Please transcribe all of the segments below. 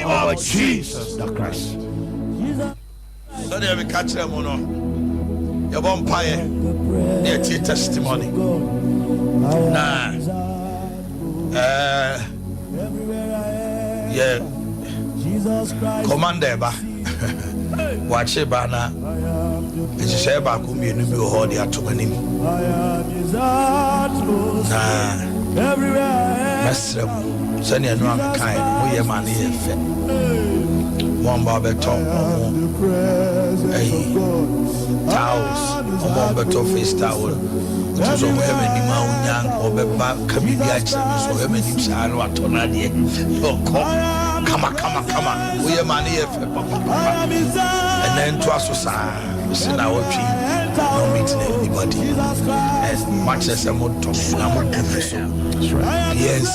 Oh, Jesus the Christ. So there we catch them on. Your vampire, their testimony. Nah, yeah, Commander, watch it, Bana. It's a share back whom you knew how they are to many. Nah, everywhere. Send you no kind, we are money. One barber top, towels, one better face towel. It was over many young or back comedian, so how many shall what on idea? Come on, we are money. And then to us, we send our tree, no meeting anybody. As much as I'm not talking, I'm not doing. Yes,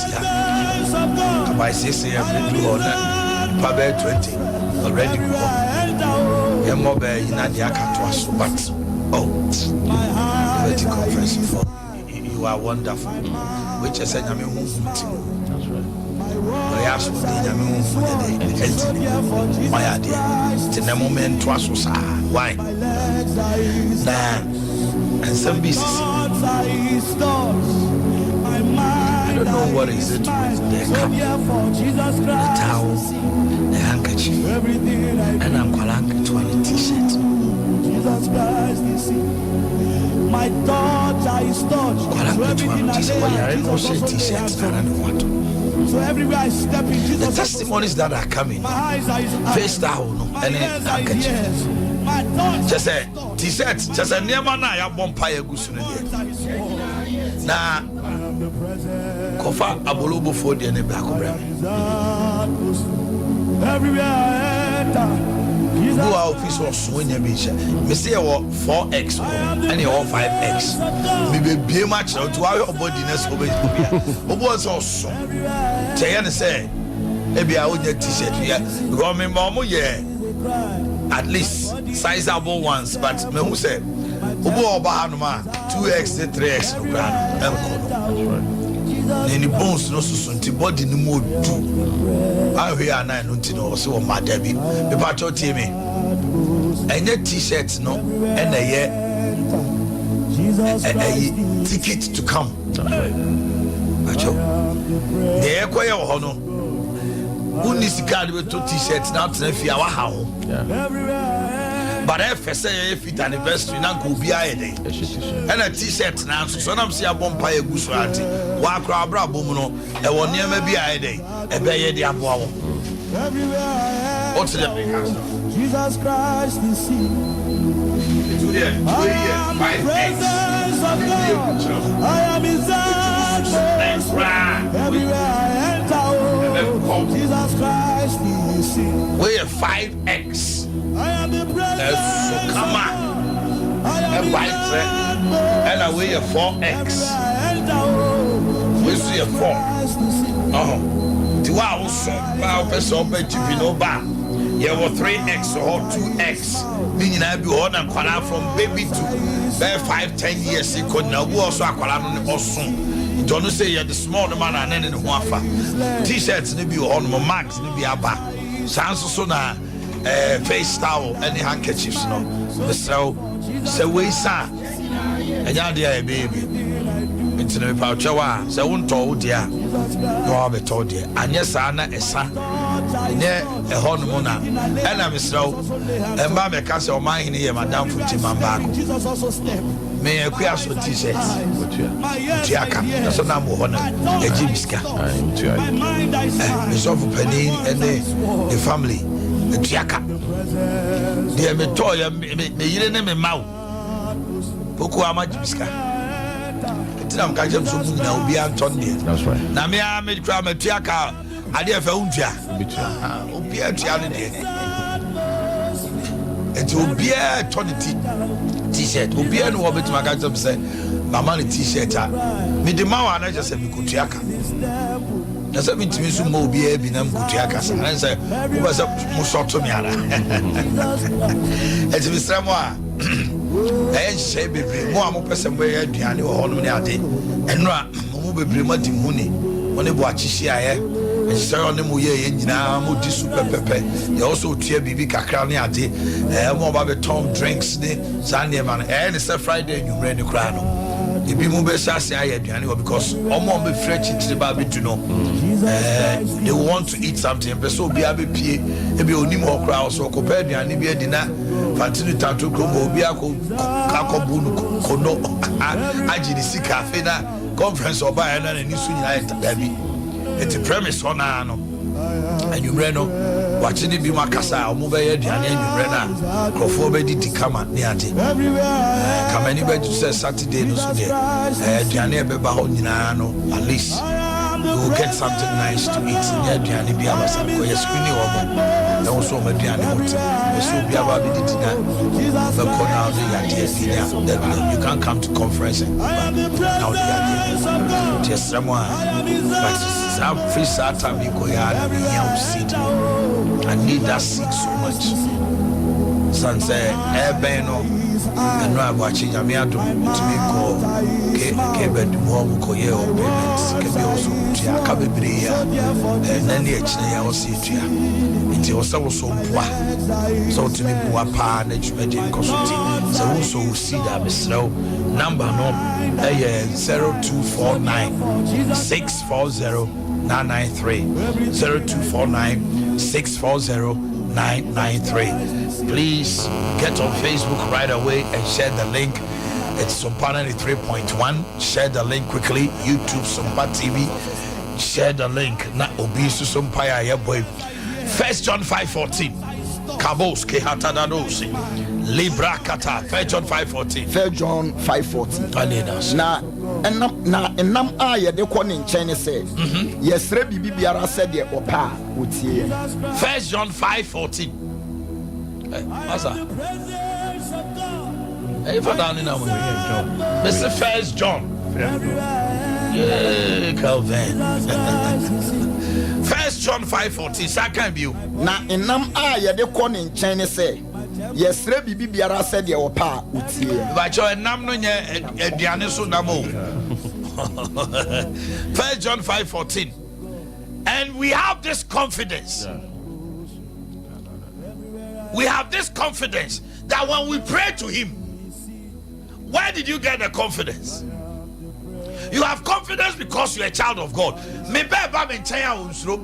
by 6 a.m. we do on that. 20 already. You're more in Adiaka to us, but the conference for you are wonderful. Which is a young woman. I asked for the young woman for the day. My idea. To the moment to us, why? And some business. I don't know what is it. The cup, the towel, the handkerchief, and I'm calling 20 t-shirts. Jesus Christ, you see. My thoughts are his thoughts. T-shirts. So everywhere I step in, Jesus. The testimonies that are coming, face towel, and handkerchief. Just a t-shirt, just a near man. I have one pie goose in now. Kofa abolobo for the ne black brand. Go out office or swing your beach. Me say 4x and your 5x. Maybe be much out to our body ness over it. Was also Tayan say, maybe I would get t-shirt here. Roman Momo, yeah. At least sizable ones, but me who say Obo Bahanuma 2x 3x no grand. Any bones no so body no more do. I hear na no ntino so ma da bi. Me pa cho tie me. Enye t-shirt no and a ticket to come. Acho. De ekoye wo ho no. Uni sika de to t-shirt na tena fia wa ha ho. But if I say if it's anniversary, now go be a day. And a t-shirt now, so I'm see a bumpire goose ranty. Walk around Brabomuno, and one near maybe a day, a bay the above. What's the Jesus Christ, you see. I am his everywhere I enter. Jesus Christ, you see. We're 5x. I am the president. So come on. And 4x. We see a 4. The wow, so person bet you know back. You were 3x or 2x. Meaning I be on and from baby to 5-10 years. He could now go also awesome. Don't say you're the small man and then in the wafa. T-shirts need be on my max, need be a back. Sounds so now. Face towel and the handkerchiefs, no. So we saw, and now they are baby. into the pouch. So, one told dear, no, I'll be told dear. And yes, Anna, a son, near a honmona, and I'm so, and Mamma Castle, Omanhene Yaw, Madame Futimambako. May I queer so t-shirts? Tiaka, that's a number one, a Jimiska. It's of Penny and the family, the Tiaka. Dear Metoya, may you name a mouth. Pokuama Jimiska. I'm catching something now, be Anthony. That's right. Now, me, I made crime a Tiaka. I dare found ya. Obia Tiani. It will be a Tony t-shirt. Obia no bit my catch up say, Mamma t-shirt. Me the Mawa and I just said, Tiaka. That's something to me, so more be a binam Tiaka. And I say, who was up Musotomiana? It's Miss Samoa. I say, baby, more person where Diani or Holmaniade. And Ramu be Mati Muni. Only Boakye. And so on the Muye, now, Mudi Super Pepe. They also tear Bibi Kakraniade. More about Tom drinks, Sunday man, and it's a Friday, you read the crano. If you move a sassy, because Omo be French into the baby to know. They want to eat something, but so be a BP, maybe only more crowds, so compared to an Ibia dinner, Fantini Tanto Crombo, Biaco, Kakobun, Kono, Ajinisi Cafena, conference or by and Nisu baby. It's a premise on and you reno watching it be Macassa or Mobile Diana and you rena Crofobedi to come at Niati. Come anybody to say Saturday, no Sunday, Diana Bebahonino, at least you will get something nice to eat. Yeah, Diana Biabasa, or your screening over. Also, Diana, so be about the dinner. The corner of the Yatia, you can't come to conference now. The Yatia, just someone, but some free Saturday, we go out seed. I need that seed so much. Son say, Beno, and now I'm watching Yamiato to me call Kebed Momo Koye or payments, Kebi Tiakabibria, and then the HNA was it. It was so so to me, Wapa, and educated consulting. So also see that Mr. Number no 0249 640 993 0249 640 993. Please get on Facebook right away and share the link. It's Sompa 93.1. Share the link quickly. YouTube Sompa TV. Share the link. Na obisu Sompa ya boy. 1 John 5:14. Kabos kehatadadosi. Libra kata. 1 John 5:14. 1 John 5:14. Na enam aye de ko ne nchen say. Yesre bibi biara said ye opa otie. 1 John 5:14. Asa. Hey, for down in our John. Mr. 1 John. Yeah, Calvin. 1 John 5:14. Second view. Na enam aye de ko ne nchen say. Yesre bibi biara said ye opa otie. Ba cho enam no nye aduane so namo. 1 John 5:14. And we have this confidence. We have this confidence that when we pray to him, where did you get the confidence? You have confidence because you're a child of God. Me beba me nchaya unsro.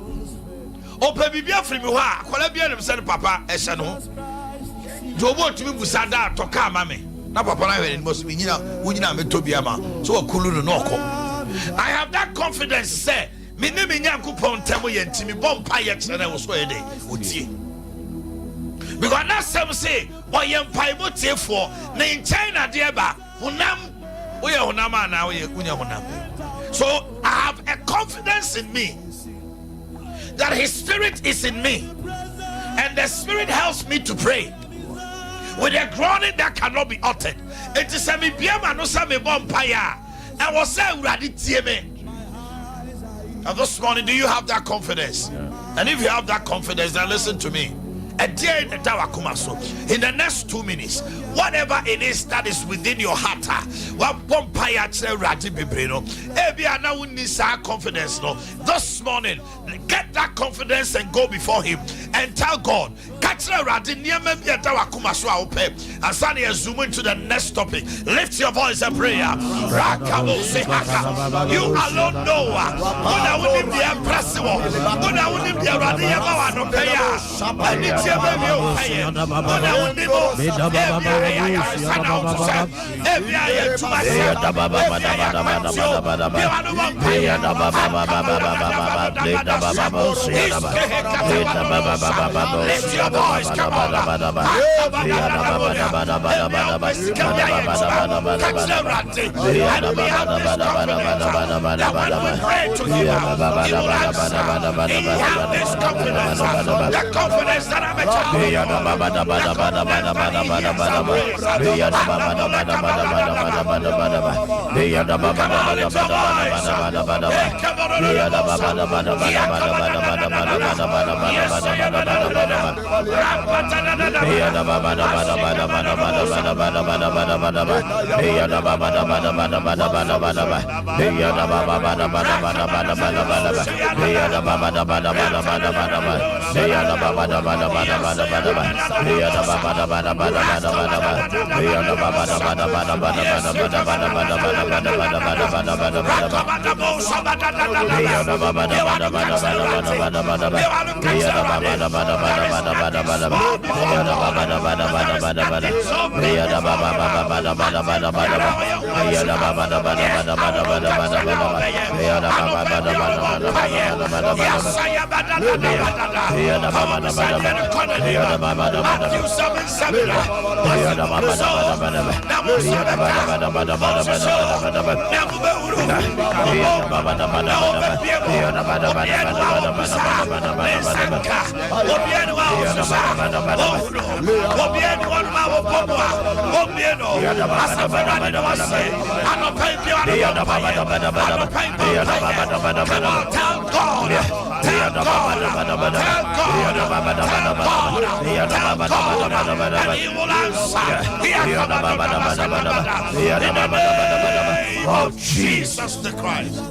Ope bibia free me wa. Kwala bia dem say papa ehye no. Jobo tumi busada toka mame. Na papa na hwe ni must be nyina wunyina me tobia ma. So akulu no noko. I have that confidence say me ne me nyankopon temo ye ntimi bompa ye kire wo so ye dey. Otie. Because now some say, "Why am Bible for na in China dear hunam we are hunama now we hunam." So I have a confidence in me that His Spirit is in me, and the Spirit helps me to pray with a groaning that cannot be uttered. It is a me biama no sa me bompaya. I was saying ready tie me. And this morning, do you have that confidence? Yeah. And if you have that confidence, then listen to me. In the next 2 minutes, whatever it is that is within your heart, confidence. This morning, get that confidence and go before him and tell God, Catch the Radin near maybe a Tawakuma Swape. And Sunny zoom into the next topic. Lift your voice and prayer. Rakabo Sehaka. You alone know. When I wouldn't be impressive. When I wouldn't be a Radia no payer. And it's your baby. When I wouldn't be lift your voice, come on. Catch the rat. And we have this confidence that when we pray to him, he will answer. He has this confidence, the confidence that I'm a child. Oh, Jesus the Christ.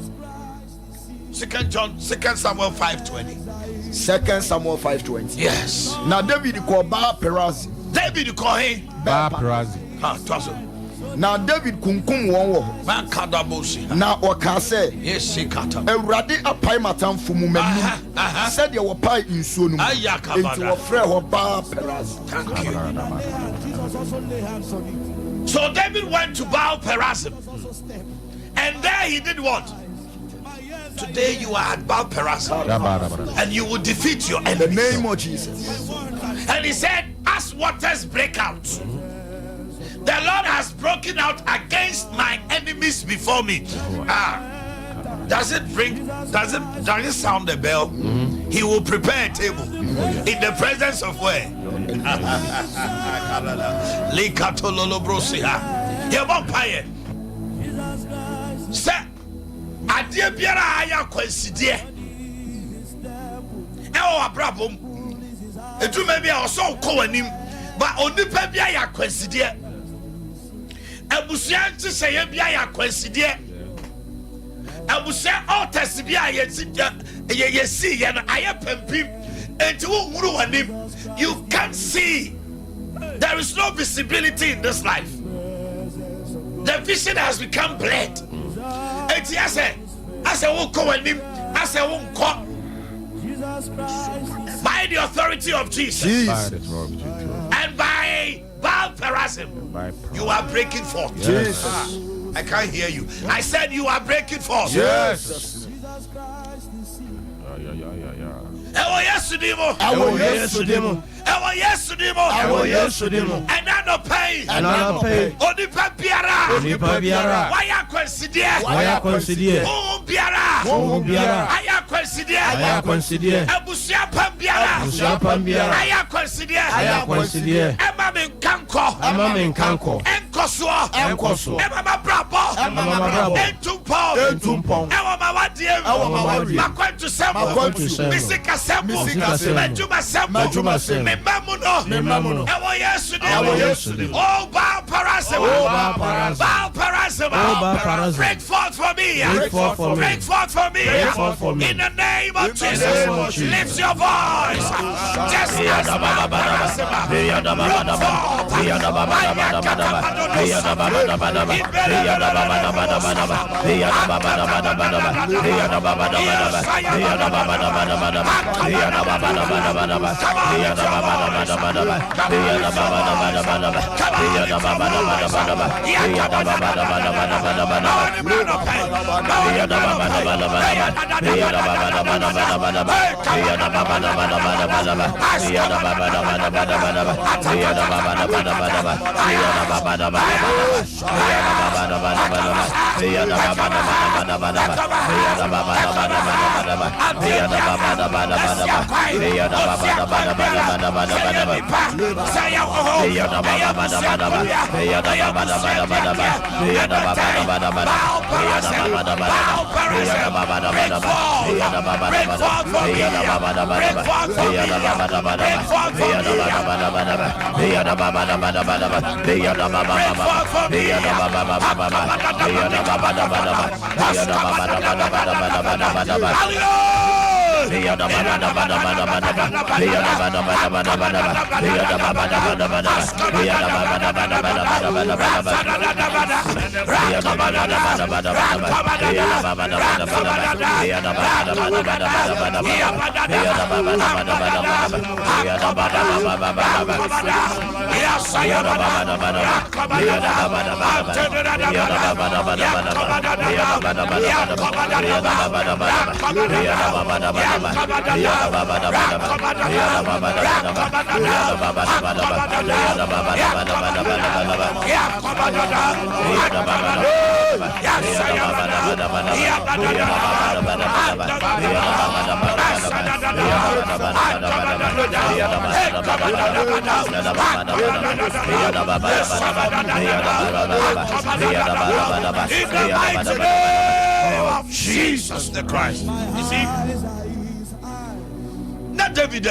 2 Samuel 5:20. 2 Samuel 5:20. Yes. Now David called Baal Perazim. David called him Baal Perazim. Now David kunkum won man kadabosi. Now oka say yes kata. Ewurade apai matamfo mu manu. Said you were pai nsuo no mu. Into ofre ho Baal Perazim. Thank you. So David went to Baal Perazim. And there he did what? Today you are at Baal Perazim. And you will defeat your enemies. In the name of Jesus. And he said, as waters break out, the Lord has broken out against my enemies before me. Does it sound a bell? He will prepare a table in the presence of where? Sir, adie biara aya kwansidie abrabom etu me bia oso ko wanim ba onipa bia ya kwansidie abusia nti seye bia ya kwansidie abusia otes bia ye see ye na aye pempim enti wo huru wanim. You can't see. There is no visibility in this life. The vision has become blurred. Enti ase wo ko wanim, ase wo nko by the authority of Jesus. And by Baal Perazim, you are breaking forth. Jesus. I can't hear you. I said you are breaking forth. Yes. Yes, and I no pay. Only Papiara. Why are consider? Oh, Biara. I consider. Abusia Pambiara. I consider. Emma Menkanko. Enkoso. Emma Brabo. Entumpo. Emma Mawadie. Makwantu Sembo. Misika Sembo. Majuma Sembo. Memono. Yes. Oh, Baal Perazim. parazima. Break forth for me. Break forth for me. Break forth for me. Break forth for me. In the name of Jesus. Lift your voice. Just as parazima. Break forth. Jesus the Christ. You see, not David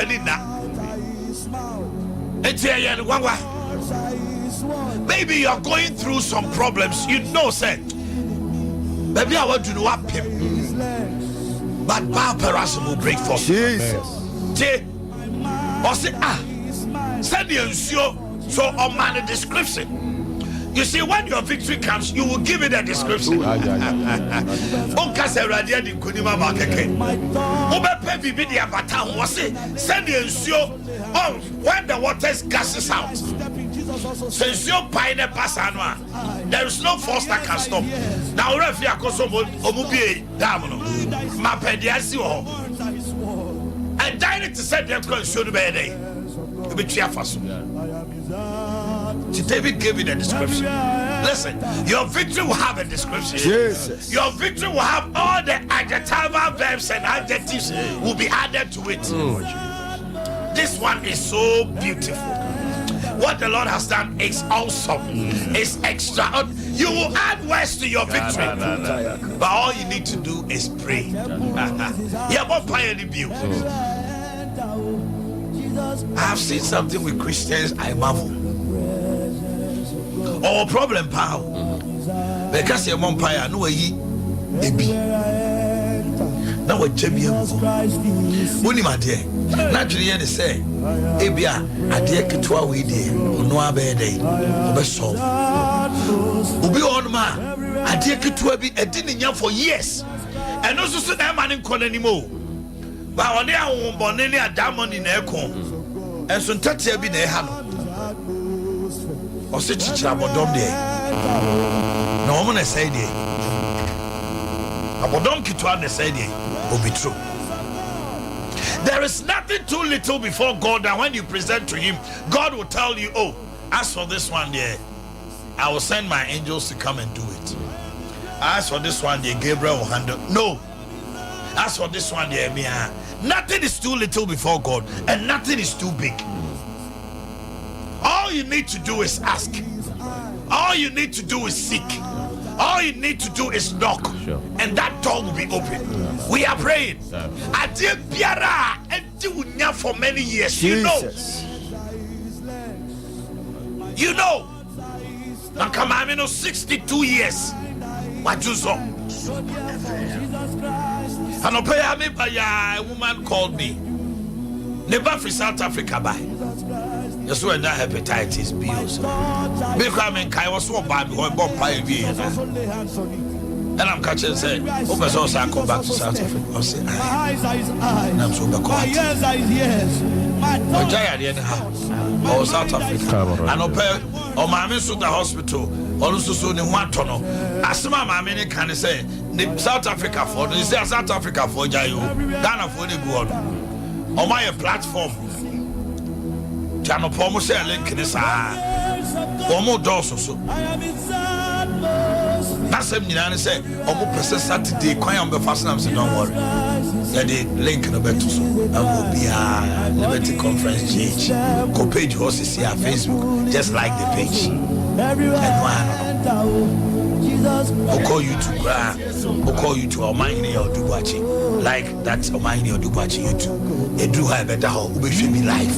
maybe you are going through some problems. You know, say, maybe I want to know what him, but Barbaras will break forth. Jesus. Or say, send the so on the description. You see, when your victory comes, you will give it a description. Send the when the waters gasses out. Since your pine pass, there is no force that can stop. Now, if you are Omubi Damno, Mapediasio, and direct to set them should be a day. To be cheerful. David gave you the description. Listen, your victory will have a description. Jesus. Your victory will have all the adjectival verbs and adjectives will be added to it. This one is so beautiful. What the Lord has done is awesome. It's extra. You will add words to your victory. But all you need to do is pray. Yeah, what play the view? I have seen something with Christians I marvel. Or problem power. Because your mom pie no ye ebi. Now what Jamie Wuni my dear. Naturally they say ebia ade ketua we dey no abe dey obeso. Obi on ma ade ketua bi edi nya for years. And also so that man in anymore. But on there won bone ni adamoni na ekon. Enso ntatia bi na e ha no. Ose chichira bodom de. Na omo na say de. Abodom kitwa na say de. Obi true. There is nothing too little before God, and when you present to him, God will tell you, oh, as for this one there, I will send my angels to come and do it. As for this one there, Gabriel will handle. No. As for this one there, nothing is too little before God, and nothing is too big. All you need to do is ask. All you need to do is seek. All you need to do is knock, and that door will be open. We are praying. For many years, you know. Now come on, 62 years. What you saw? And a woman called me. Never for South Africa by. Just when that hepatitis B also. Because I was so bad because I bought pie. And I'm catching say, oh, but also I come back to South Africa. I say, and I'm so back. I was South Africa. And Omanhene to the hospital. Also, so in one tunnel. As my mammy can say, South Africa for this is South Africa for Jayu, Ghana for the good. On my platform, Channel Pomo say link in this Omo Dosso. That's him, you say, Omo Person Saturday, Quayam the fast names, don't worry. Yeah, the link in the bed to so. I will be a Liberty Conference GH. Go page horses here Facebook, just like the page. And one. We'll call you to we'll call you to Omanhene Yaw Boakye. Like that's Omanhene Yaw Boakye YouTube. They do have better how we should be live.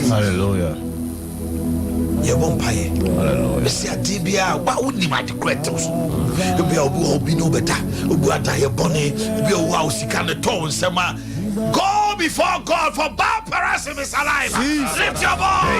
Hallelujah. You won't pay it. Hallelujah. See a DBA, what would you might declare to us? You'll be able to be no better. You'll be a dire bonnet, you'll be a house, you can't tone, Sama. Go before God for Baal Perazim is alive. Lift your voice.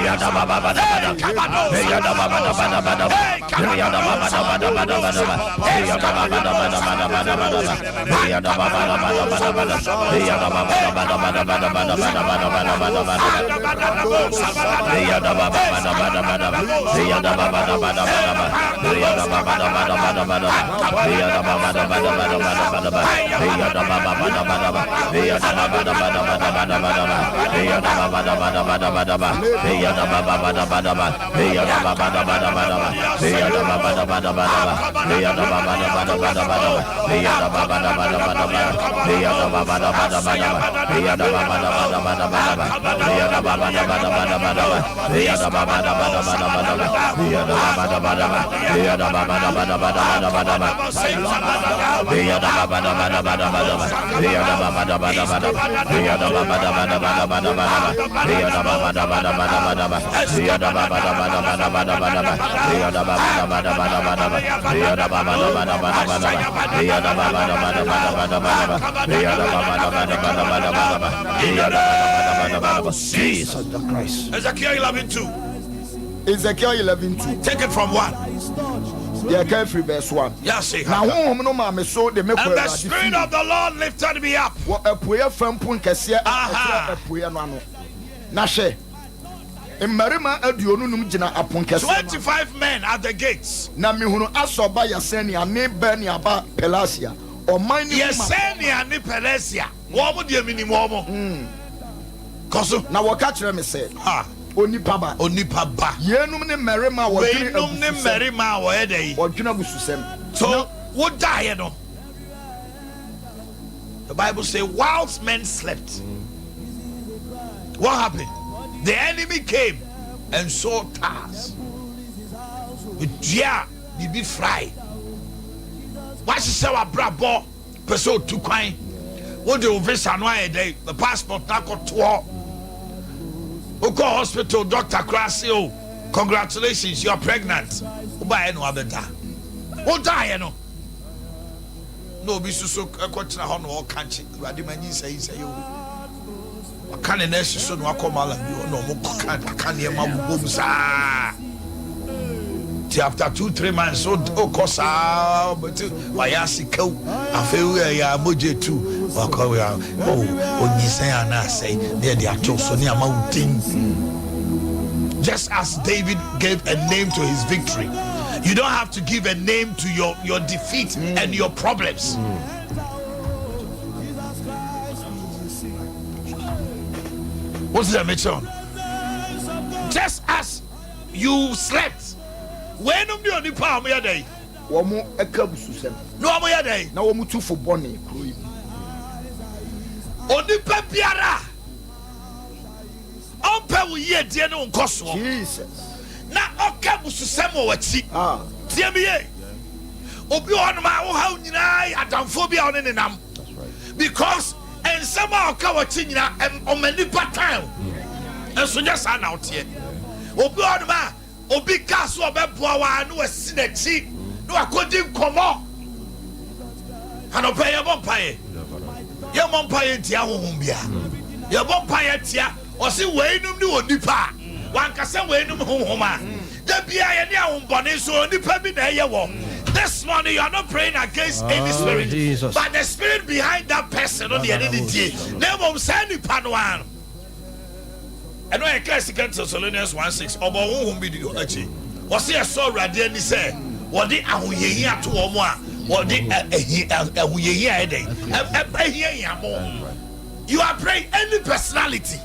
Jesus the Christ. Ezekiel 11:2. Ezekiel 11:2. Take it from 1. Yeah, can't free verse 1. Yeah, see. Now, home no mamma so they make And the Spirit of the Lord lifted me up. What a prayer from Punkasia, a prayer no. Nashe. In Marima Adionum Jina Apunkas. 25 men at the gates. Namihuno Asoba Yasenia, Ne Berniaba Pelasia, or mine Yesenia ni Pelesia. Womo dia minimomo. Koso. Now what catch them said. Onipaba. Onipaba. Yenum ne Marima was Yenum ne Marima wa day. Or Junabususem. So what die no? The Bible says whilst men slept. What happened? The enemy came and saw Tars. Yeah, they be fried. Why she say wa brabo? Person too kind. What the visa no a day? The passport na ko to. Oko hospital doctor Krasio. Congratulations, you are pregnant. Oba no abeda. O die no. No be so kwachina ho no kanchi. Wade manyi say you. Can an so no akomala no after 2-3 months so kosa but wayasi ko afewe ya moje tu wakawe onyisan ana say they ato so ni amount. Just as David gave a name to his victory, you don't have to give a name to your defeat and your problems. What's the mission? Just as you slept, when you only power me a day. Womu ekabususem. No more a day. Now womu tu for bonnie. Only pepiara. Ompe wo ye die no nkoso. Jesus. Na okabususem wo wachi. Tie me ye. Obi on ma wo ha nyina adamfo bia on ne nam. That's right. Because and somehow kawachi nyina on many part time. And so just an out here. Obi on ma, Obi Castle of Bua, no synergy, no according come on. And obey your vampire. Your vampire tia humbia. Your vampire tia, or see Waynum do Nipa. One can say Waynum home. The Bia Bonnie so Nipa be there. This morning you are not praying against any spirit, Jesus. but the spirit behind that person on the identity. Never send it Panuan. And when I cast against Thessalonians 1:6, about whom be the Ochi. Was he a soul radiant? He said, what the Ahuya to Omoa, what the Ahuya day. You are praying any personality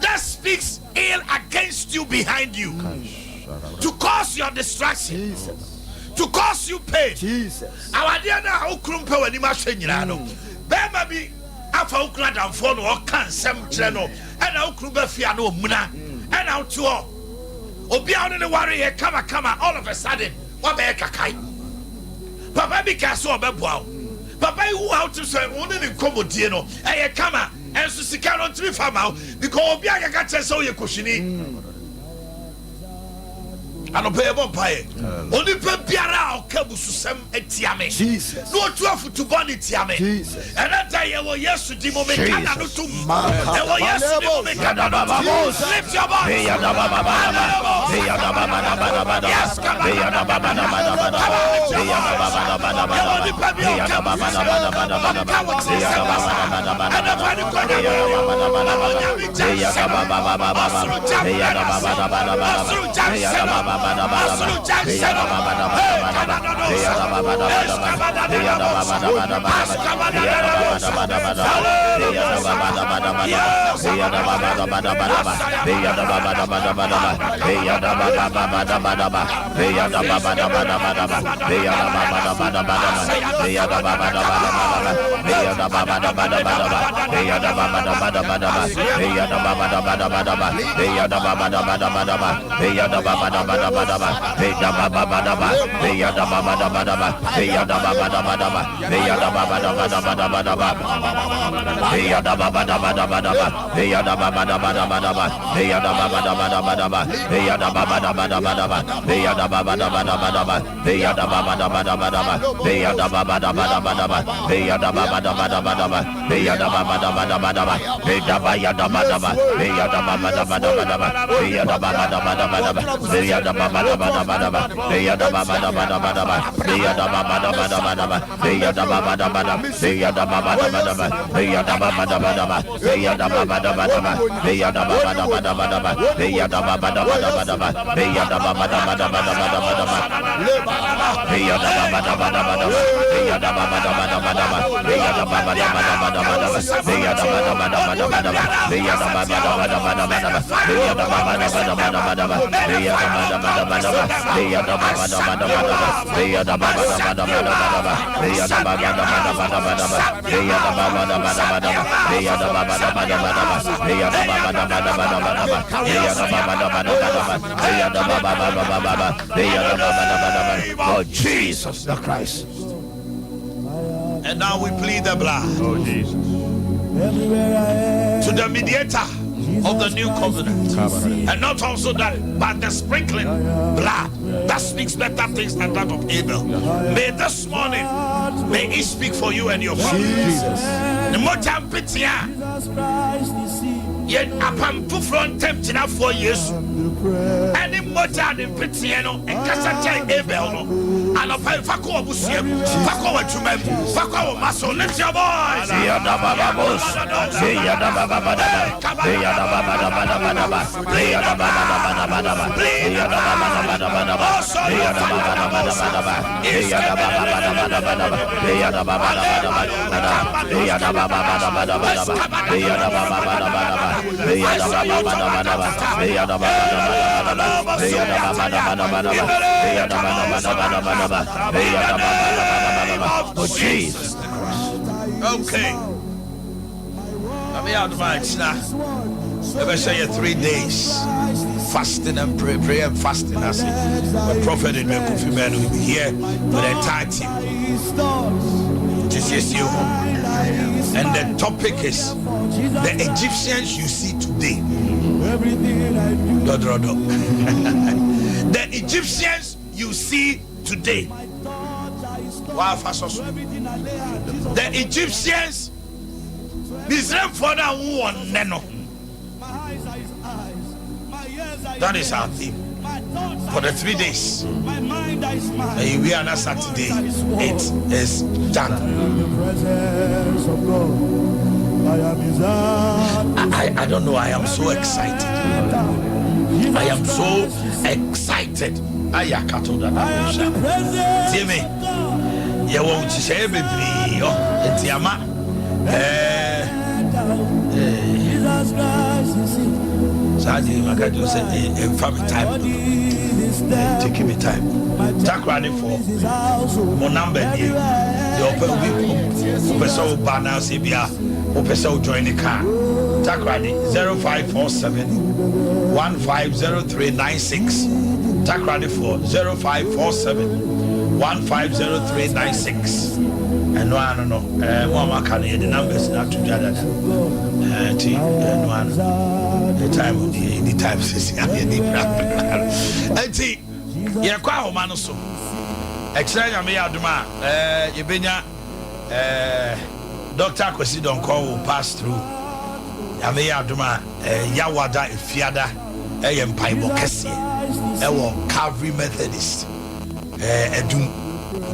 that speaks ill against you behind you. To cause your distraction, Jesus. To cause you pain, Jesus. Our dear now, Krumpa when you must say, there be after Ukraine and phone or can some channel, and now Kruba Fiano Muna, and out to all. Obian the warrior, come all of a sudden, what be a kakai? Papa be castle Bebo. Papa, who out to say, only in Comodino, a kama, and Susicano to be found out because Obiaga got so you cushioning. And obey a vampire. Only Piara or Kabusam etiame. Jesus. No 12 to body tiame. Jesus. And that day I was yes to Dimo Mekana to I was yes to Dimo Mekana. Lift your voice. Yes, come Oh, Jesus the Christ. And now we plead the blood. Oh, Jesus. To the mediator of the new covenant. And not also that, but the sprinkling blood that speaks better things than that of Abel. May this morning, may it speak for you and your family. The more time yet upon two front tempting up for years. And in more time in Petiano and Cassata Abel. And a Fako Busia, Fako Tumem, Fako Maso, lift your voice. Oh, Jesus. Okay. Let me out of my now. Let me show you 3 days fasting and prayer and fasting. I see the prophet in the Kofi Man will be here for the entire team. Just yes, you. And the topic is the Egyptians you see today. The Egyptians you see today. The Egyptians, that is our theme for the 3 days. We are not Saturday. It is done. I don't know. I am so excited. I am so excited. Timmy, you won't say baby. It's Yama. Sadly, I got to say, family time. Taking me time. Take running for my number here. The open week. Person banner CBA. Person join the car. Take running 0547 150396. Take running for 0547 150396. And no, I don't know. Mama can hear the numbers not together. The time of the time says, you're quite a man. So, explain me, Aduma. You been Doctor Kwasidon call pass through. Yame Aduma, Yawada, Fiada, Paibo Kessie, Calvary Methodist, Edum,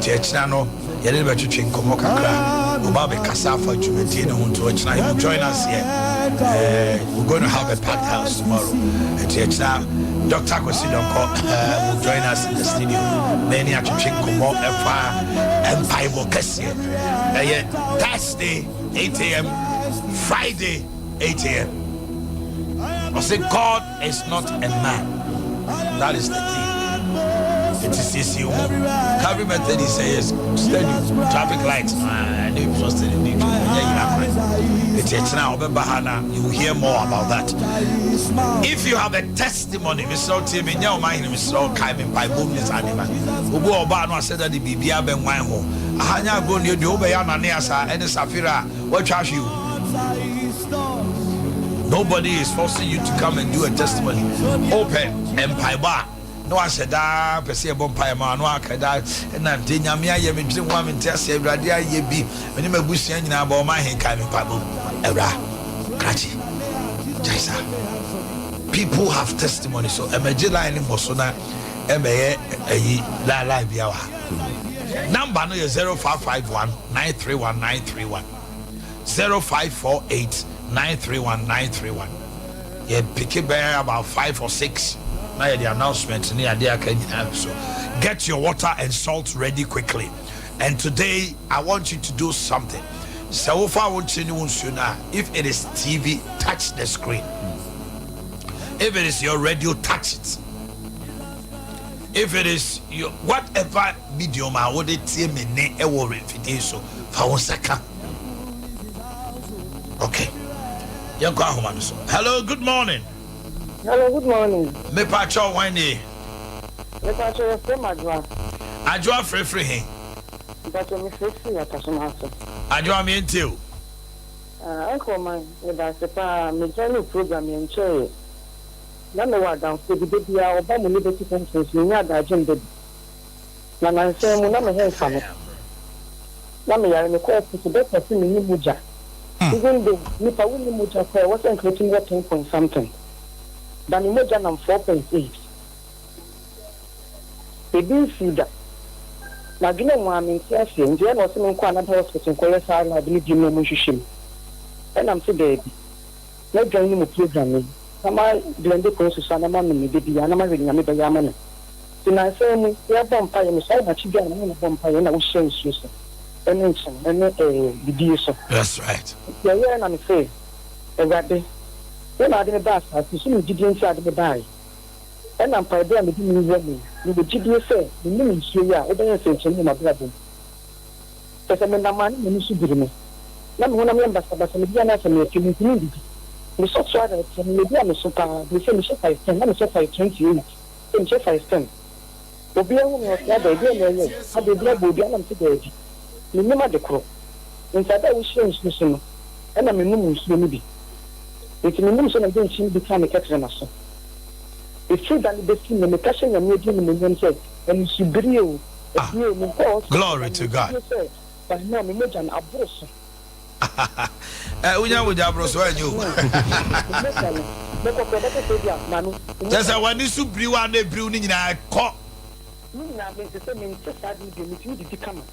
Churchnano. You never to drink Komokakra, Obabe Casafa, Juventina, to join us here. We're going to have a packed house tomorrow. Dr. Kwasidon will join us in the studio. Many are to drink Komokakra and Paibo Kessie. Thursday, 8 a.m., Friday, 8 a.m. I say, God is not a man. That is the thing. It is CCU. Calvary Method says, steady traffic lights. And if you're still in the it's now, you will hear more about that. If you have a testimony, Mr. Tim, in your mind, Mr. Kaim, by boldness animal, who go about and said that the BBA Ben Wine. Hanya go near the Obayana Neasa and the Safira, what charge you? Nobody is forcing you to come and do a testimony. Open Empire Bar. No, I said, per se, Bompire Man, and I'm Dinyamia, you mean, one in Tessia, Radia, ye be, when you may be saying about my hand, Kaimi Pabo, Era, Krachi, Jaisa. People have testimony, so a Majila in Bosona, La Biawa. Number is 0551 931 931 0548 931 931. You pick it bear about 5 or 6. Now the announcement near there can have so get your water and salt ready quickly. And today I want you to do something. So far, if it is TV, touch the screen. If it is your radio, touch it. If it is your whatever medium, I would tell me ne worry so for 1 second. Okay. Hello, good morning. Hello, good morning. Me pacho wani. Me pacho free Ajwa. Ajwa free. Pacho me free ya tasumasa. Ajwa me ntiu. Uncle man, we da sepa me join program en che. Na me wa down so the baby ya oba mu liberty conference ni ada agenda. Na na nse mu na me he fa no. Na me ya me ko to be person ni muja. Even though me pa woni muja ko wasn't creating 10 point something. Than imagine 4.8. They didn't see that. Now, you know, I'm in class, and you know, some another hospital, and I believe you know, Mushim. And I'm so baby. Let's join the program. Some are doing the process, and I'm on the baby, and I'm reading a Yaman. Then I say, we have vampire, and so much again, and a vampire, and I was saying, sister. And the dear. That's right. Yeah, and I'm saying, a when I did that, I presume you didn't say the die. And I'm by them, it didn't me. You would say, the ministry, yeah, obey say, my brother. Because I'm a man, and you should be me. Now, when I'm ambassador, I'm a community. We saw that, and maybe I'm a super, we say, Michelle 10, I'm a 28, and Jeff 10. Obi a woman was the other day, I did blood, and I'm today. Remember the crow. nsada wo hyɛ nsuo no ɛna menum nsuo no bi nti menum so na de nkyim bi ka me kɛkɛrɛ na so efi da ne bɛsi ne me kahyɛ nyame di ne menyam sɛ ɛnsubiri o ɛbie mu kɔɔ glory to God. but now me mogya no aboro so unya woja bro so anyo just when you subri wa na briu ni nyina kɔ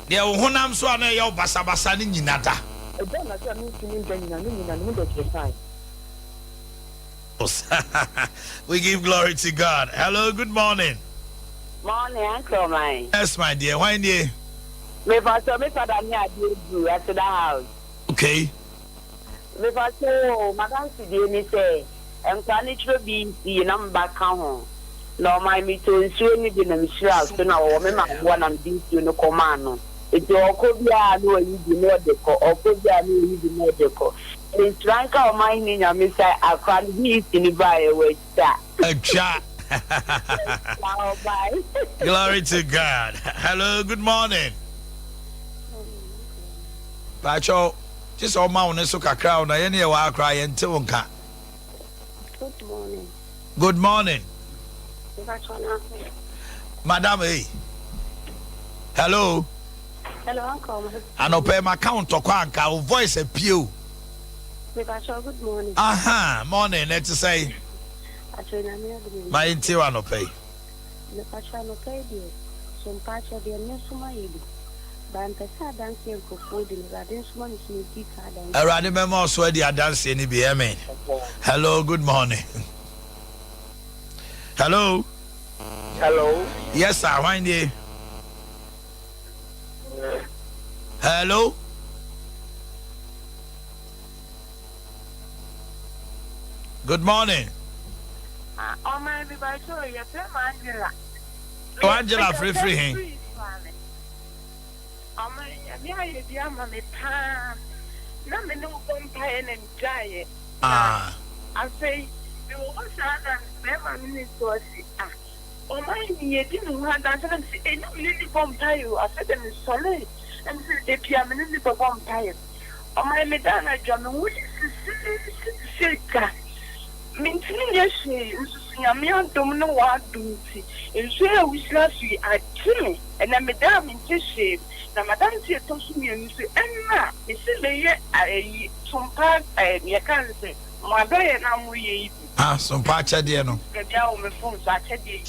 de wo honam so ana ye basa basa ni nyina da we give glory to God. Hello, good morning. Morning, Uncle mine. Yes, my dear. Why dear? Me father near you at the house. Okay. Me father, madam Sidi me say, and can it be the number count? No, my me to ensure me in a house to know one and this you no command. It's your cobia no you do not deco or cobia no you do not deco. In Stranka or mine in your miss, I can't be in the buy away that. A chat. Glory to God. Hello, good morning. Pacho, just all my own so crown. I any wa cry until unka. Good morning. Good morning. Madam A. Hello. Hello, Uncle. I no pay my count to Kwanka, voice a pew. Good morning. Aha, morning, let's say. My interior no pay. The Pacha no pay dear. Some patch of the Nesuma. Bantasa dancing for food in the dance money to be card. I ran a memo so they are dancing in the amen. Hello, good morning. Hello. Hello. Yes, sir. Why you? Hello. Good morning. Oh my everybody, sorry, you're Angela. Oh, Angela, free. Oh my, yeah, dear mammy, Pam. No, me no vampire and giant. Ah. I say, you was never minutes to see. Oh my, you didn't want that. And say, no, really vampire. I said, them is solid. And say, they piaminity for vampire. Oh my, Madonna, John, what is this? Mintin yeshi nsusunyame adom no wa adom ti enso ya wisla fi atime na madam ntishe na madam ti etosu mienu so enna misile ye Sompa ye kan se mo adoye na mo ye ibi Sompa achede no bia o me phone so achede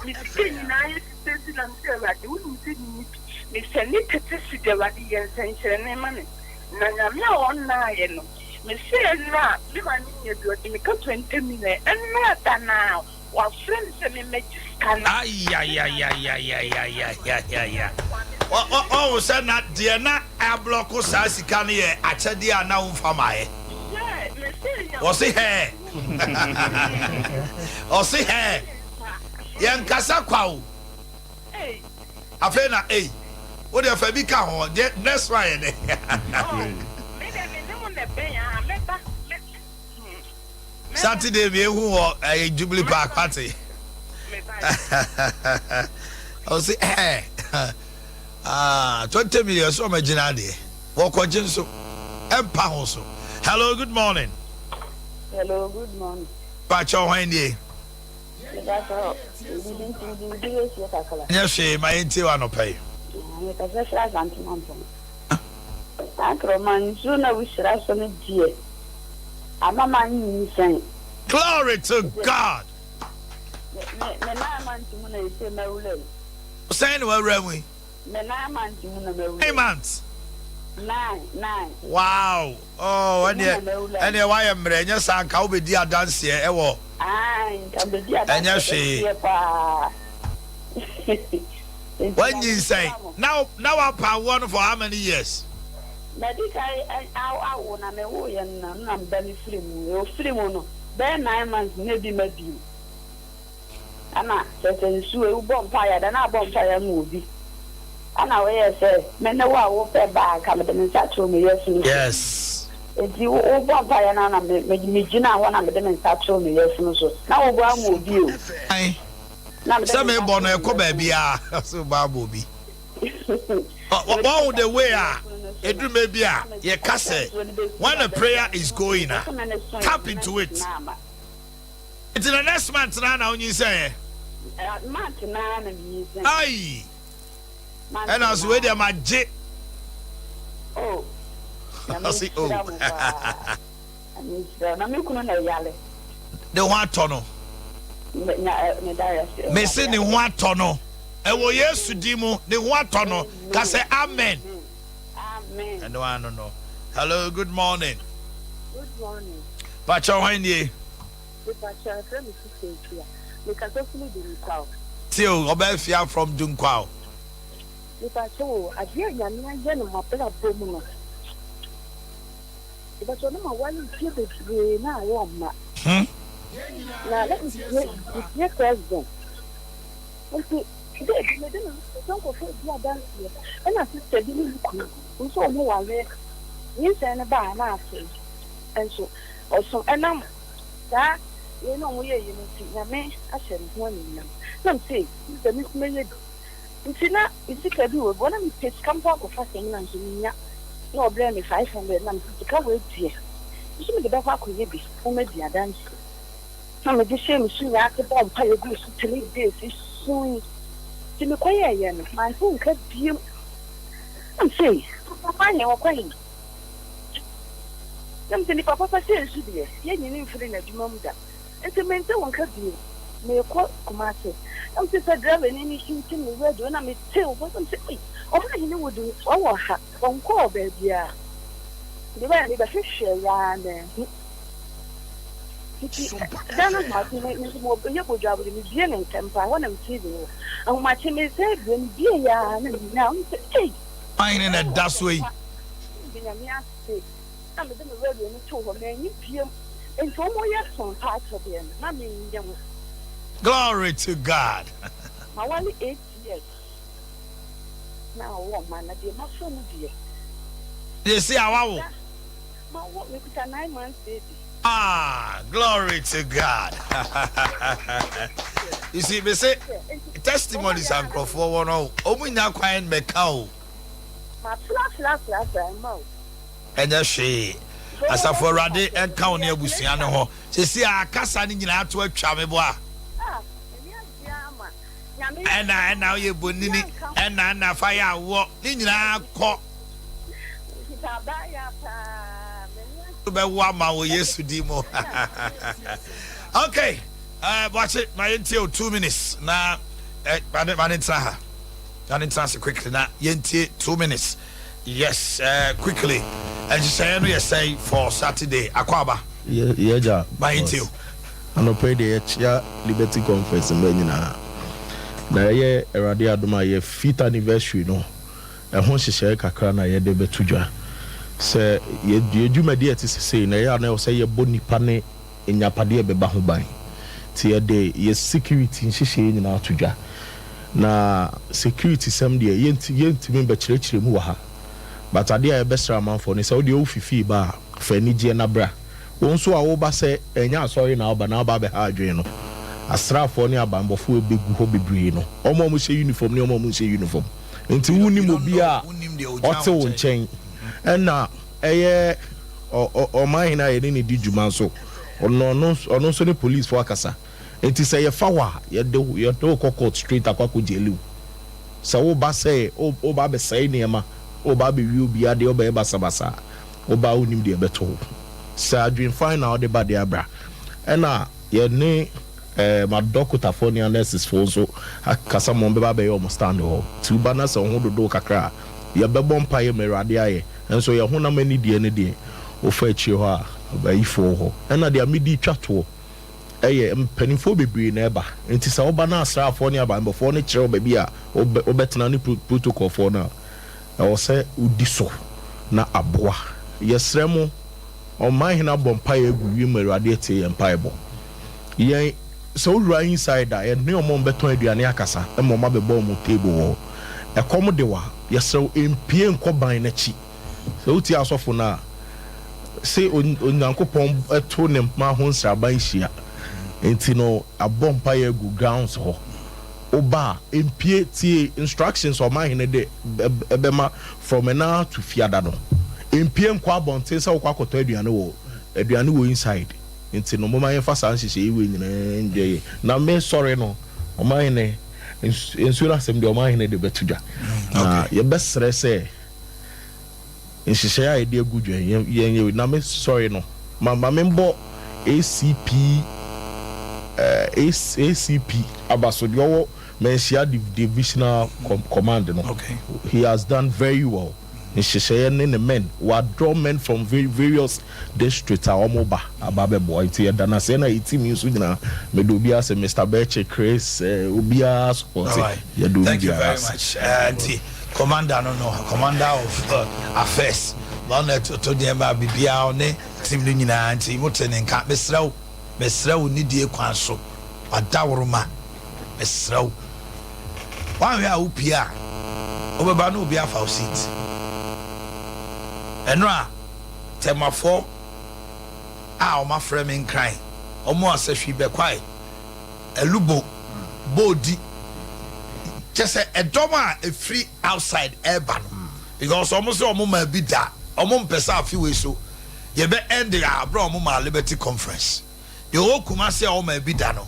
misile ni na ye tesi na mse wo ni se ni mi se ni tesi de wade ye nsenhyere ne ma ne na nyame a won na ye no me say na me mani ye do me ka 20 minutes and na ta now wa friend say me scan ay oh say na de na a block sa sika ne ye achede a na umfa mae yeah me say o say he o say he yen kasa kwa o eh afa na wo de fa bi ka ho next one ne Saturday we who a Jubilee Park party. I say 20 million so my generally. Walk on so empower so. Hello, good morning. Hello, good morning. Pacho Wendy. Yes, my interior no pay. Glory to God. Saying well, Remy. 9 months. 9. Wow. Oh, and why am I just saying, I'll be dear dance here. And she. When you say now I'm one for how many years? Medical, I want to know, and I'm very free. You're free, no. Then 9 months, maybe, maybe. I'm not certain, so bonfire, then I bonfire movie. And I will say, men, no, I will pay back, I'm the start to me, yes. If you bonfire, and I'm making me dinner, one of them and start to me, yes, so now one move you. Some born a baby, so Babobi. All the way, Edu maybe ye kase. When the prayer is going, tap into it. It's in the next month now when you say. Aye. And I was waiting my jet. Oh. I see. Oh. The one tunnel. Me say the one tunnel. Ewo Yesu dimo the one tunnel. Ka say amen. Amen. And I don't know. Hello, good morning. Good morning. Pacha wanye. The Pacha friend is here. We can definitely do it out. Tio Obefia from Dunkwao. The Pacha, I hear Yamina Yen my brother Bomuno. But you know one is here the now warm. Now let me see your president. Okay, today don't go for the dance here. And I said, you saw more away. You send a bar now, and so also, and I'm that you know, we are you I said, one in them. Some say, the Miss Mayor. You see, now, it's a do one of the kids come back of fasting and no blame me 500 and to come with here. You see me the back could be for me, dear dance. Some of the same soon after bomb pile goose to leave this is soon. To me, quiet, my home could be. I'm saying, Papa, you're quiet. Something if Papa says to be, yet you need for the Jumanda. And to maintain one could be. May you quote Commander. I'm just a driver and anything to me where do I may tell what I'm saying. Oh, you know, would do our hat from call, baby. The way I live a fish, and then Martin more beautiful job with me beginning temper. I want to see you. And my team is said, when dear, now, hey, I'm in a dust way. I'm a radio and told her, man, you and for more years on parts of them. I mean, glory to God. My 8 years. Now, woman, I did not so dear. You see how my what we could 9 months baby. Ah, glory to God. You see, me say testimonies and for one oh, omunya kwan mekao. My flash, And just she as a for rade and count near Busiano ho. She see a kasa ni nyina to atwa me boa. And now you bunini and na fire wo ni nyina ko. Okay, watch it. My until 2 minutes now. I didn't answer quickly now. 2 minutes. Yes, quickly. And you say for Saturday, Akwaba. Yeah, my until. I'm not paid the Liberty Conference in Benina. Now, yeah, a radio do my 5th anniversary, no. And once you share Kakrana, yeah, they be tuja. Say, you do my dear to say, na now say your bony pane in your padia be bahubai. Tia day, yes, security in Shishin in our tuja. Na security some day, yent member church remover. But I dear best man for this audio fifi bar, Feniji and Abra. Once I over say, and ya sorry now, but now Babe Hadriano. A strap for near Bambo for a big hobby brino. Almost a uniform, no more uniform. Into Unimobia or chain. And now, Omanhene Yaw didn't do Jumanso, or no, so the police for Akasa. It is a fawa, your dog cocked straight a cockle jelu. So, Basse, Babe say near Baby will be at the Oba Basabasa, Oba unim de beto. Sir, dream fine out the body abra. And now, your name, my doctor for the nurses for so, a Casamon Babe almost stand home. 2 banners on the door cacra. Your bebon pie meradiae. And so your hona many day or fetch you are by for and at their midi chatwo. Penny for be neighbor. And tis our banana staff for nearby before nature baby or better than protocol for now. I will say Udiso na aboa. Yes, Remo or my hina bompire you meradiate and piebo. Yea, so right inside that and no more better Dianiacasa and Mama be bomb table. A commodewa, yes, so in Pien Combine chi. So tia so for now. Say uncle pom a tonem my hons are by shia. And no a bompire go grounds ho. oba impie tie instructions Omanhene de ebema from now to fiada no impie nkwa bonte se okwa koto aduane wo inside nti no mama yefa san hihye ewe nyina ndeye na me sorry no Omanhene ensura sem de Omanhene de betudwa na ye besre se nhihye ya ede agudwa ye na me sorry no mama membo ACP Abasodio Mensia Divisional Command. No? Okay. He has done very well. In the men who draw men from various districts are Omoba, Ababe boy, Dana Sena, team using Medubia, Mr. Beche, Chris, Ubia support. Thank you very much. Commander, Commander of Affairs. One to the Bibia on it, Tim Lunina, and Timoten and Cap Mesrau Nidie Quanso, a Dauruma, Mesrau. Why we are Upia? Obabano be a faucet. And Ra Tema 4 my framing crying. Almost as she be quiet. A lubo, body. Just a doma, a free outside airban. Because almost all moment be that. Almost pesa a few ways so. You be ending our Bromma Liberty Conference. You all Kumasi all may be done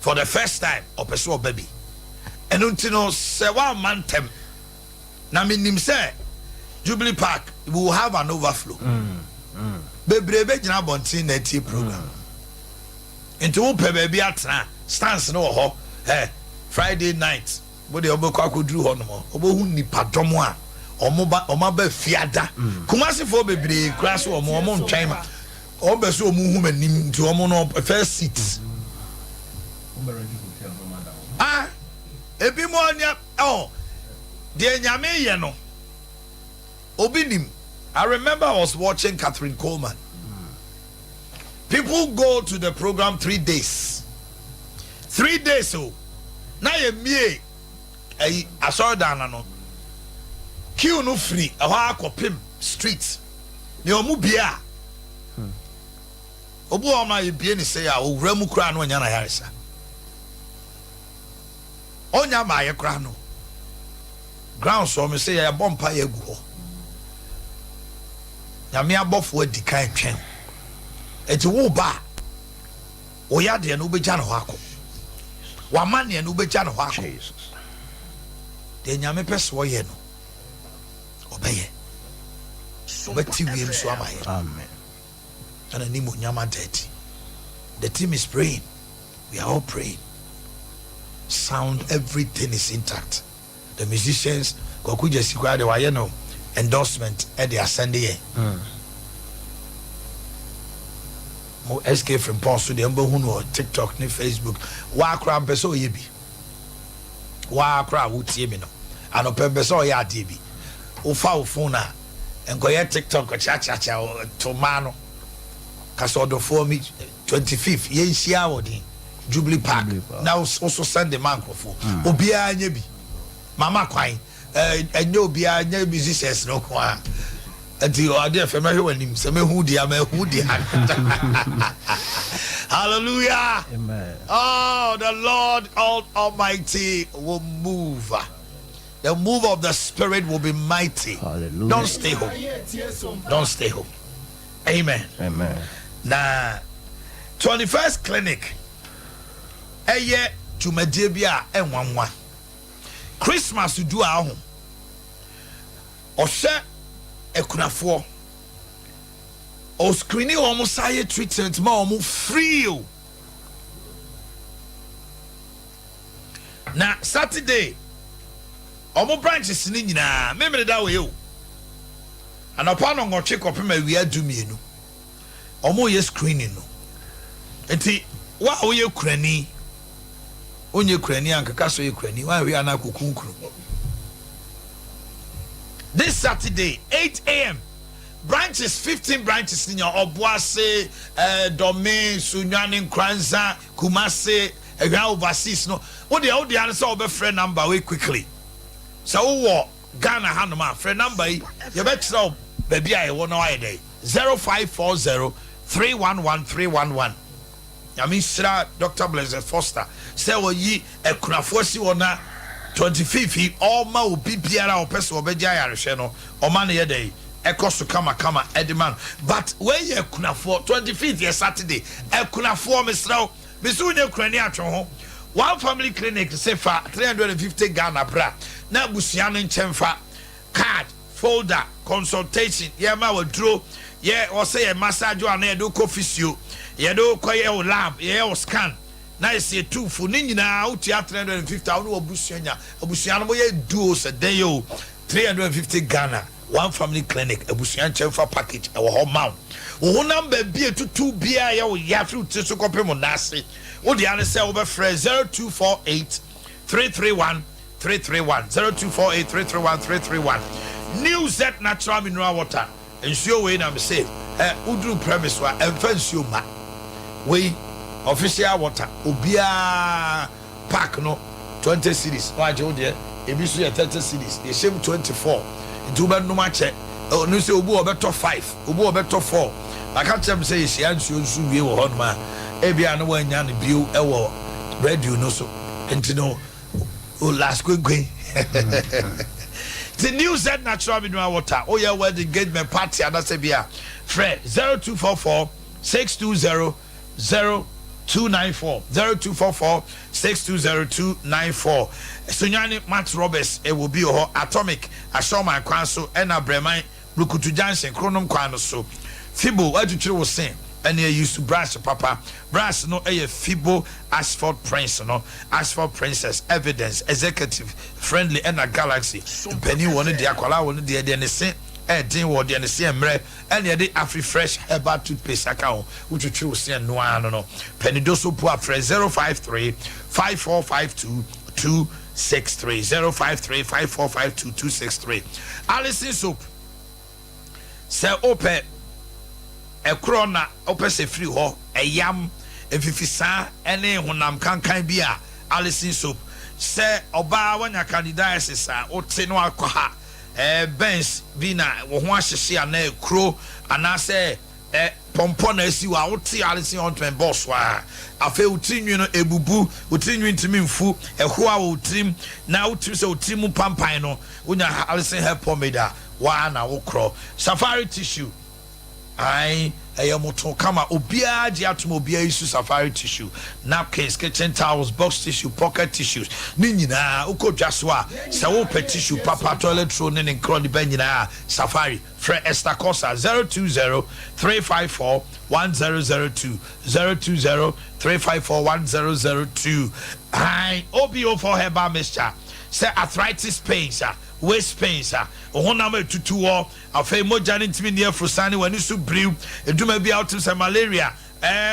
for the first time of a baby. And until say 1 month. Now, mean say Jubilee Park will have an overflow. Baby, na bontin na tea program. Into upe baby atna stands no ho. Friday night. But the obo kwa kudru ho no. Obo hu nipa domo a omo ba fiada. Kumasi for baby class omo ntwan. Obeso omo hu manim nti omo no first seat. Ebi mo anya de nyame ye no. Obinim. I remember I was watching Catherine Coleman. People go to the program 3 days. 3 days so. Na ye mie I saw down no. Queue no free. Awa akopim street. Ne omu bia. Obu oma ye bia ni say a owura mu kura no nya na yaresa. Onya ma ye kura no. Ground so me say ya bompa ye gu ho. Ya me abofo adi kan twen. Eti wo ba. O ya de no begya no hako. Wa mane no begya no hako. Jesus. De nyame peso ye no. Obeye. Obeti wiem so amaye. Amen. And animo nyama dirty. The team is praying. We are all praying. Sound, everything is intact. The musicians, Kokuja Sikwa de Wayeno endorsement at the Ascendie. Mo SK from Ponsu, the Umbo Huno, TikTok, ni Facebook. Wakra Beso Yebi. Wakra Wutiemino. And Open Beso Ya DB. Ufa Ufuna. And go TikTok or cha Tomano. Casodo for me 25th. Yen Shiawodi. Jubilee Park. Now also send the microphone. Obia Nyebi. Mama Quine. And no be a new musicians no kwa. Until you are there for me when him say me who dia. Hallelujah. Amen. Oh, the Lord Almighty will move. The move of the Spirit will be mighty. Hallelujah. Don't stay home. Don't stay home. Amen. Amen. Now, 21st clinic. Eye Jumedebia and 1 Christmas to do our home. Oshe ekunafo. O screening almost say treatment ma omo free. Na Saturday omo branches ni nyina memre da we o. Anopa no ngoche kopema wi adumienu. Omo ye screening no. Enti wa wo ye kurani. Onye kurani ankaka so ye kurani wa we ana kokunkuru. This Saturday 8 a.m. branches 15 branches in your Obuase, Domain, Sunyani, Kranza, Kumase, overseas. No, what the answer of a friend number way quickly. So what Ghana Hanuma friend number you bet so baby I want no idea 0540 311 311. I mean Dr. Blazer Foster say oyi ekunafo si wona 25th all ma obi biara opese obeja yarehwe no o ma ne ye dey ekoso kama ediman but when ye ekunafo 25th ye Saturday ekunafo mesraw bisu nye kurani atwe ho one family clinic say for 350 Ghana bra na busia no nchemfa card folder consultation ye ma wadro ye o say ye massage o na ye do physio ye do koye o lab ye o scan na ye say two fu ni nyina o tia 350 o no obusia no ye duo se den yo 350 Ghana one family clinic abusuan nchemfa package e wo ho maw wo number bi etutu bia ye wo ya fruit so kopem nase wo de ane se wo be frɛ 0248 331 0248 331 331 New Set natural mineral water nsuo we na me say udru premise wa emfa nsuo ma we official water obia pack no 20 cedis wa je wo de ebi so ye 30 cedis ye shame 24 ntuba no ma che no say obu obeto 5 obu obeto 4 aka chem say ye nsuo nsu wie wo hon ma ebia no wanya no bio e wo radio no so enti no o last quick the New Set natural mineral water oh yeah where the engagement party and that's bia Fred 0244 620 0294 0244 620 Sunyani Matt Roberts it will be atomic ashoma kwanso ena breman Lukutu Junction Chronom kwano Fibo atuchire wo sen and they used to brush papa brush no a Fibo asphalt prince no asphalt princess evidence executive friendly and a galaxy penny one the akwala one the sen din wo de ne se emre and the afri fresh herbal toothpaste account which you choose say no no penny doso po afre 053 5452 263 053 5452 263 Alison soap say open a crona open se free ho a yam efifisa ene honam kankan bia Alison soap say oba wanya candidates sa o te no akwa Benz bina wo ho ahyehye ana ekro ana se pompo na asi wa wote Alison on twen boss wa afa utinwi no ebubu utinwi ntimi mfu eho a utrim na utrim se utrim pampan no wonya Alison help pomeda wa na wo kro safari tissue ai moto kama obia di atom obia isu safari tissue napkins kitchen towels box tissue pocket tissues ni nyina ukodwa so a se wo pet tissue papa toilet roll ne nkro de banyina safari Fred Esther Cosa 020 354 1002 020 354 1002 ai obio for herbal mixture say arthritis pains waist pains honam tutu wo afei moja ntimi ne afrosane wani so brew eduma bia autumn malaria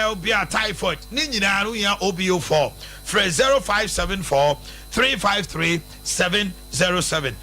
obia typhoid ni nyina no ya obio4 00574 353 707